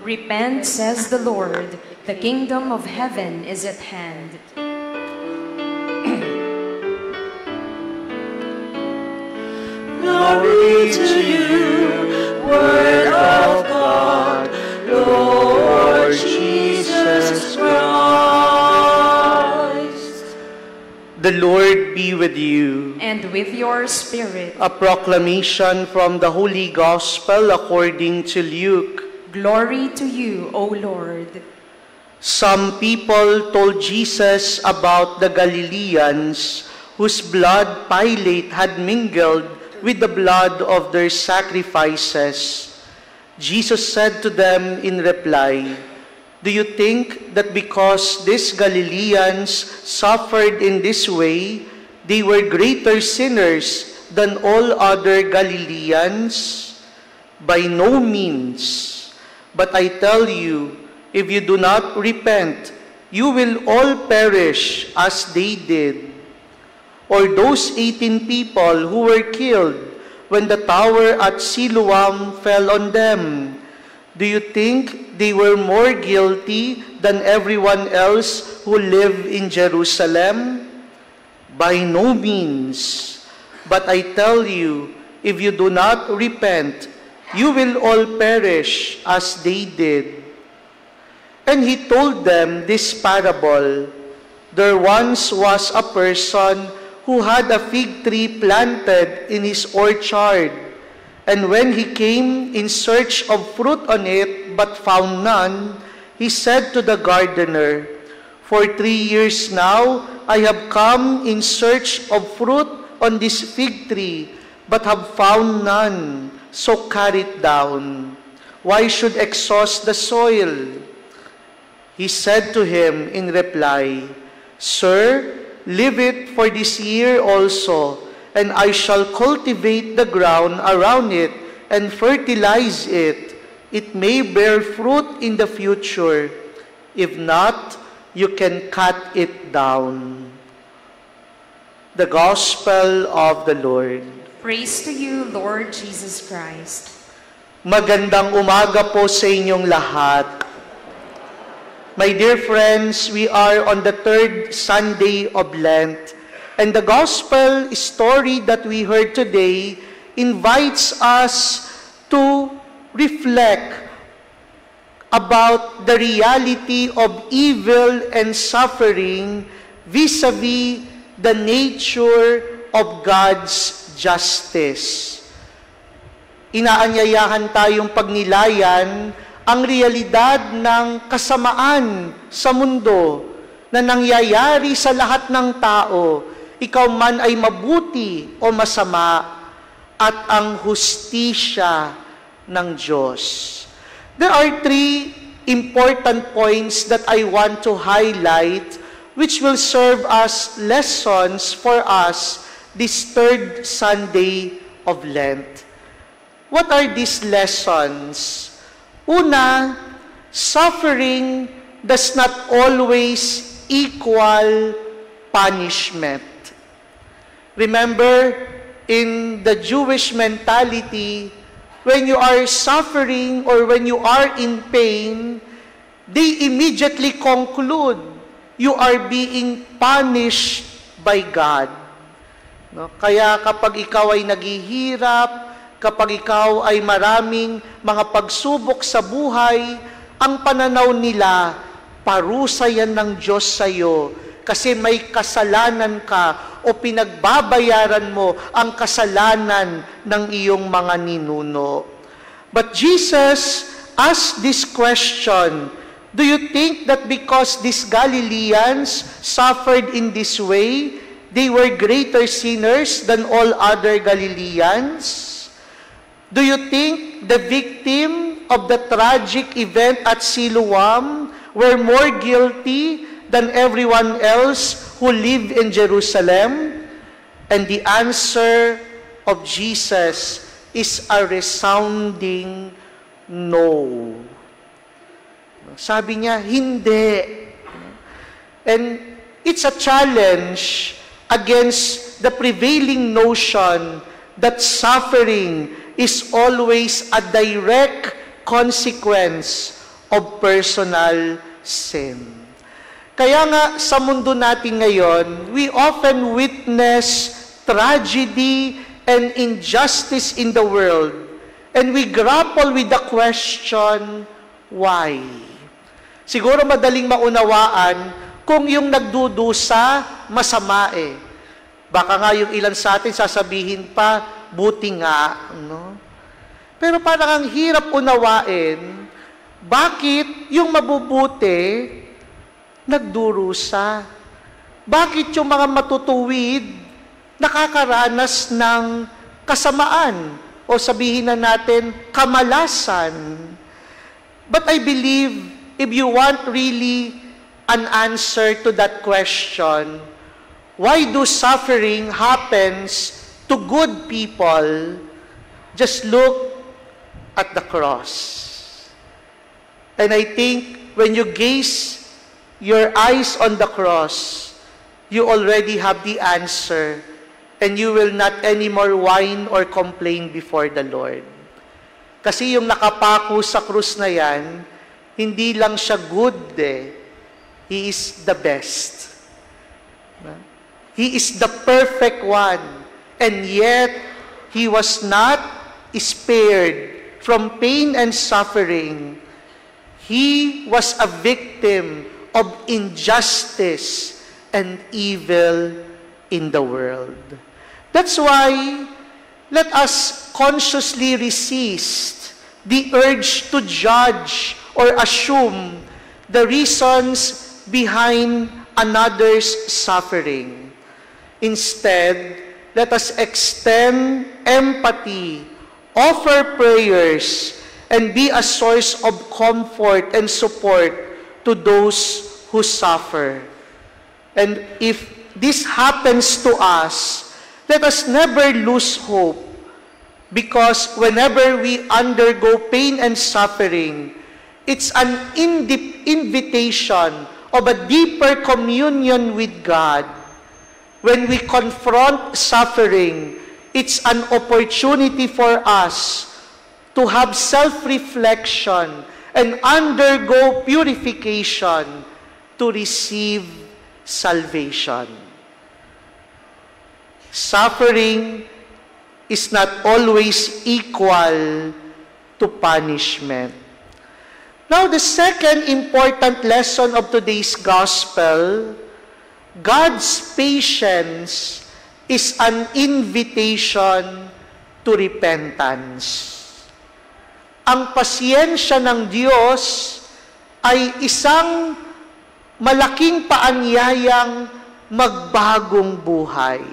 Repent, says the Lord, the kingdom of heaven is at hand. Glory to you, Word of God, Lord Jesus Christ. The Lord be with you. And with your spirit. A proclamation from the Holy Gospel according to Luke. Glory to you, O Lord. Some people told Jesus about the Galileans whose blood Pilate had mingled with the blood of their sacrifices. Jesus said to them in reply, "Do you think that because these Galileans suffered in this way, they were greater sinners than all other Galileans? By no means. But I tell you, if you do not repent, you will all perish as they did. Or those 18 people who were killed when the tower at Siloam fell on them, do you think they were more guilty than everyone else who lived in Jerusalem? By no means. But I tell you, if you do not repent, you will all perish as they did." And he told them this parable. There once was a person who had a fig tree planted in his orchard, and when he came in search of fruit on it but found none, he said to the gardener, "For 3 years now I have come in search of fruit on this fig tree, but have found none. So cut it down. Why should exhaust the soil?" He said to him in reply, "Sir, leave it for this year also, and I shall cultivate the ground around it and fertilize it. It may bear fruit in the future. If not, you can cut it down." The Gospel of the Lord. Praise to you, Lord Jesus Christ. Magandang umaga po sa inyong lahat. My dear friends, we are on the third Sunday of Lent, and the Gospel story that we heard today invites us to reflect about the reality of evil and suffering vis-a-vis the nature of God's justice. Inaanyayahan tayong pagnilayan ang realidad ng kasamaan sa mundo na nangyayari sa lahat ng tao, ikaw man ay mabuti o masama, at ang hustisya ng Diyos. There are 3 important points that I want to highlight which will serve as lessons for us this third Sunday of Lent. What are these lessons? Una, suffering does not always equal punishment. Remember, in the Jewish mentality, when you are suffering or when you are in pain, they immediately conclude you are being punished by God. No? Kaya kapag ikaw ay naghihirap, kapag ikaw ay maraming mga pagsubok sa buhay, ang pananaw nila, parusa yan ng Diyos sa iyo kasi may kasalanan ka o pinagbabayaran mo ang kasalanan ng iyong mga ninuno. But Jesus asked this question, do you think that because these Galileans suffered in this way, they were greater sinners than all other Galileans? Do you think the victim of the tragic event at Siloam were more guilty than everyone else who lived in Jerusalem? And the answer of Jesus is a resounding no. Sabi niya, hindi. And it's a challenge against the prevailing notion that suffering is always a direct consequence of personal sin. Kaya nga sa mundo natin ngayon, we often witness tragedy and injustice in the world. And we grapple with the question, why? Siguro madaling maunawaan kung yung nagdudusa, masama eh. Baka nga yung ilan sa atin sasabihin pa, buti nga, no? Pero parang ang hirap unawain, bakit yung mabubuti nagdurusa? Bakit yung mga matutuwid nakakaranas ng kasamaan? O sabihin na natin, kamalasan. But I believe, if you want really an answer to that question, why do suffering happens to good people? Just look at the cross. And I think when you gaze your eyes on the cross, you already have the answer, and you will not anymore whine or complain before the Lord. Kasi yung nakapako sa krus na yan, hindi lang siya good eh. He is the best. He is the perfect one. And yet, He was not spared from pain and suffering. He was a victim of injustice and evil in the world. That's why, let us consciously resist the urge to judge or assume the reasons behind another's suffering. Instead, let us extend empathy, offer prayers, and be a source of comfort and support to those who suffer. And if this happens to us, let us never lose hope, because whenever we undergo pain and suffering, it's an invitation of a deeper communion with God. When we confront suffering, it's an opportunity for us to have self-reflection and undergo purification to receive salvation. Suffering is not always equal to punishment. Now, the second important lesson of today's gospel, God's patience is an invitation to repentance. Ang pasiyensya ng Diyos ay isang malaking paanyayang magbagong buhay.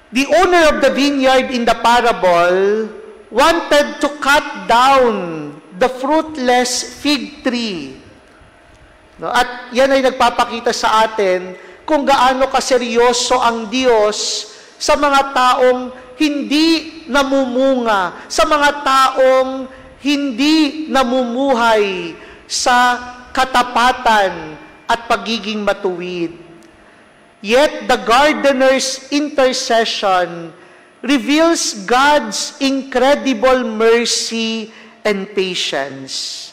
The owner of the vineyard in the parable wanted to cut down the fruitless fig tree. No? At yan ay nagpapakita sa atin kung gaano kaseryoso ang Diyos sa mga taong hindi namumunga, sa mga taong hindi namumuhay sa katapatan at pagiging matuwid. Yet the gardener's intercession reveals God's incredible mercy and patience.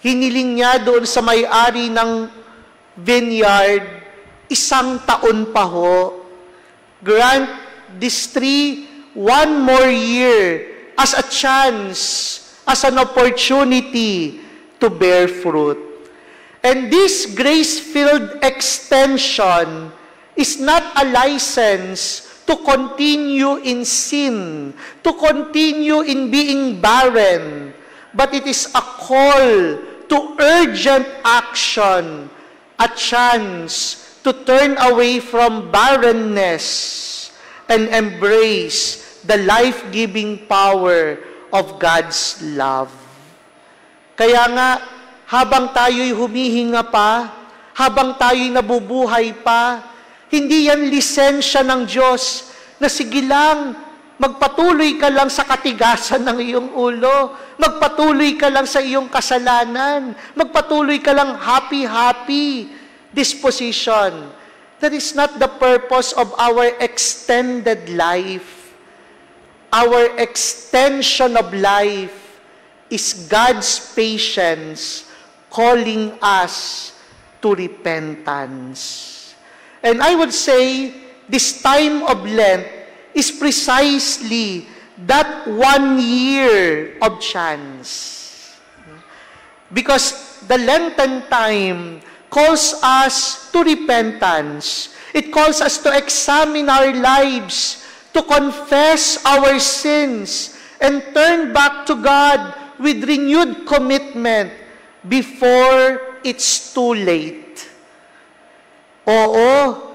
Hiniling niya doon sa may-ari ng vineyard, 1 taon pa ho. Grant this tree 1 more year as a chance, as an opportunity to bear fruit. And this grace-filled extension is not a license to continue in sin, to continue in being barren, but it is a call to urgent action, a chance to turn away from barrenness and embrace the life-giving power of God's love. Kaya nga, habang tayo'y humihinga pa, habang tayo'y nabubuhay pa, hindi yan lisensya ng Diyos na sige lang, magpatuloy ka lang sa katigasan ng iyong ulo, magpatuloy ka lang sa iyong kasalanan, magpatuloy ka lang happy-happy disposition. That is not the purpose of our extended life. Our extension of life is God's patience calling us to repentance. And I would say, this time of Lent is precisely that 1 year of chance. Because the Lenten time calls us to repentance. It calls us to examine our lives, to confess our sins, and turn back to God with renewed commitment before it's too late. Oo,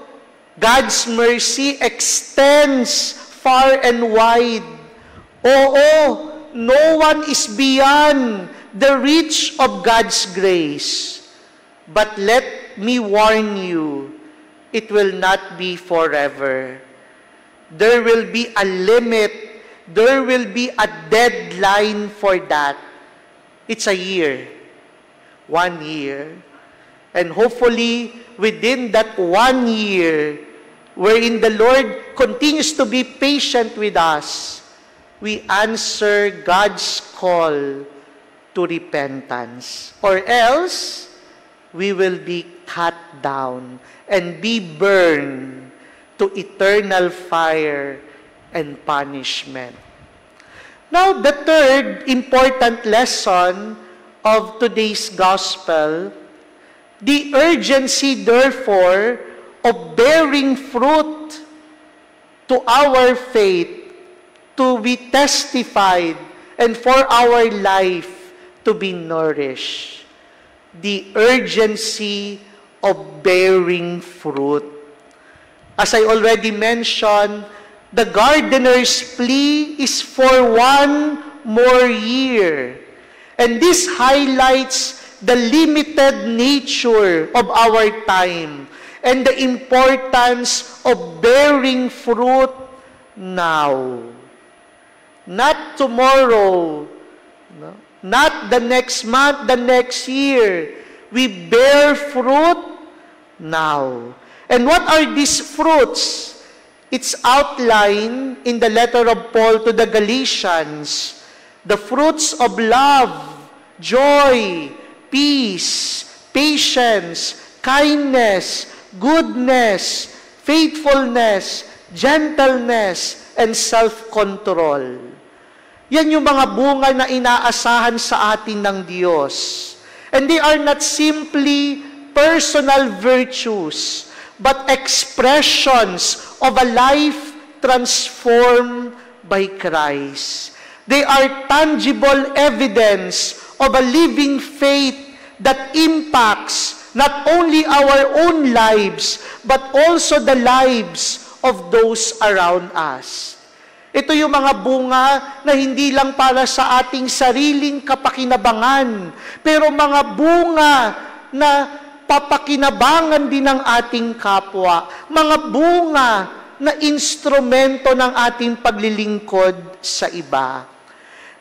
God's mercy extends far and wide. Oo, no one is beyond the reach of God's grace. But let me warn you, it will not be forever. There will be a limit. There will be a deadline for that. It's a year. 1 year. And hopefully, within that 1 year, wherein the Lord continues to be patient with us, we answer God's call to repentance. Or else, we will be cut down and be burned to eternal fire and punishment. Now, the third important lesson of today's gospel, the urgency, therefore, of bearing fruit to our faith to be testified and for our life to be nourished. The urgency of bearing fruit. As I already mentioned, the gardener's plea is for 1 more year. And this highlights the limited nature of our time and the importance of bearing fruit now. Not tomorrow, no? Not the next month, the next year. We bear fruit now. And what are these fruits? It's outlined in the letter of Paul to the Galatians. The fruits of love, joy, peace, patience, kindness, goodness, faithfulness, gentleness, and self-control. Yan yung mga bunga na inaasahan sa atin ng Diyos. And they are not simply personal virtues, but expressions of a life transformed by Christ. They are tangible evidence of a living faith that impacts not only our own lives, but also the lives of those around us. Ito yung mga bunga na hindi lang para sa ating sariling kapakinabangan, pero mga bunga na papakinabangan din ng ating kapwa, mga bunga na instrumento ng ating paglilingkod sa iba.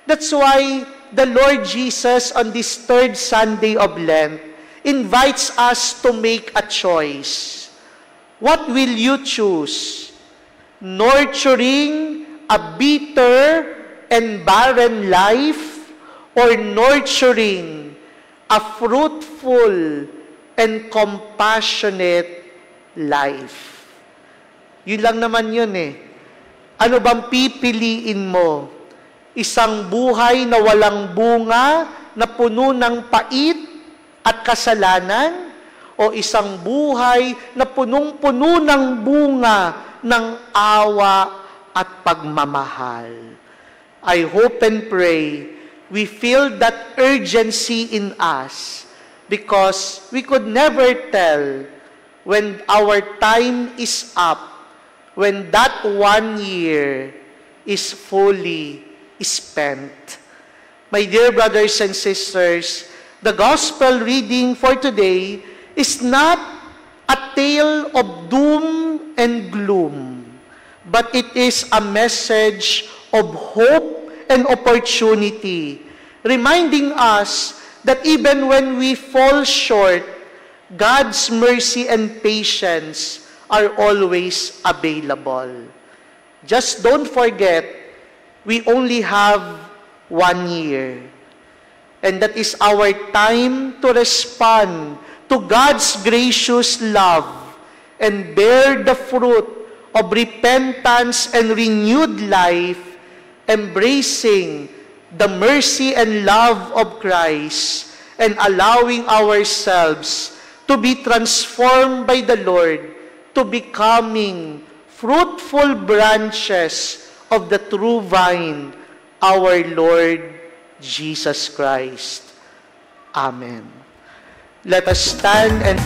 That's why the Lord Jesus on this third Sunday of Lent invites us to make a choice. What will you choose? Nurturing a bitter and barren life, or nurturing a fruitful and compassionate life? Yun lang naman yun eh. Ano bang pipiliin mo? Isang buhay na walang bunga, na puno ng pait at kasalanan? O isang buhay na punong-puno ng bunga ng awa at pagmamahal? I hope and pray we feel that urgency in us, because we could never tell when our time is up, when that 1 year is fully spent. My dear brothers and sisters, the gospel reading for today is not a tale of doom and gloom, but it is a message of hope and opportunity, reminding us that even when we fall short, God's mercy and patience are always available. Just don't forget, we only have 1 year. And that is our time to respond to God's gracious love and bear the fruit of repentance and renewed life, embracing the mercy and love of Christ and allowing ourselves to be transformed by the Lord to becoming fruitful branches of the true vine, our Lord Jesus Christ. Amen. Let us stand and